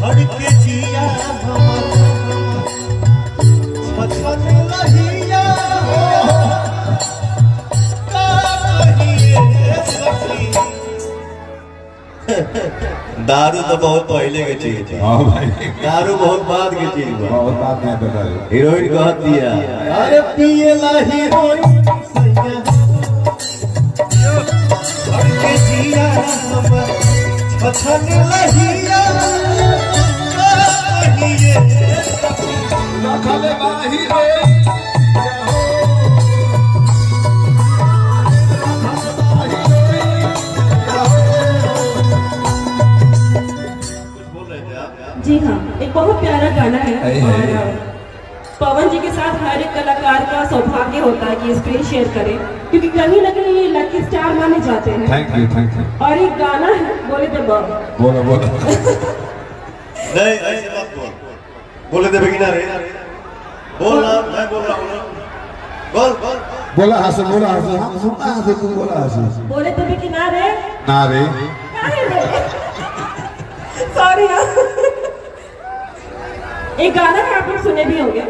धड़के जिया छछन लहिया का कहिए सखी। दारू तो बहुत पहले के चीज है। हाँ भाई दारू बहुत बाद के चीज है। बहुत बात नहीं पता है। हीरोइन कह दिया अरे पिएला हीरोइन सैया धड़के जिया हमर छछन लहिया का कहिए सखी। रखले बाही रे जी हाँ, एक बहुत प्यारा गाना है और पवन जी के साथ हर एक कलाकार का सौभाग्य होता है कि स्क्रीन शेयर करें, क्योंकि कहीं ना कहीं ये लकी स्टार माने जाते हैं। थैंक यू और एक गाना है बोले तो बोलो बोलो नहीं ऐसे मत बोल। बोले दे बेगिना रे बोल ना मैं बोल रहा हूँ बोल बोल बोला हंस बोला हंस हम सुनना हंस तुम बोला हंस बोले तो किनारे ना रे सॉरी एक गाना है आप लोग सुने भी होंगे।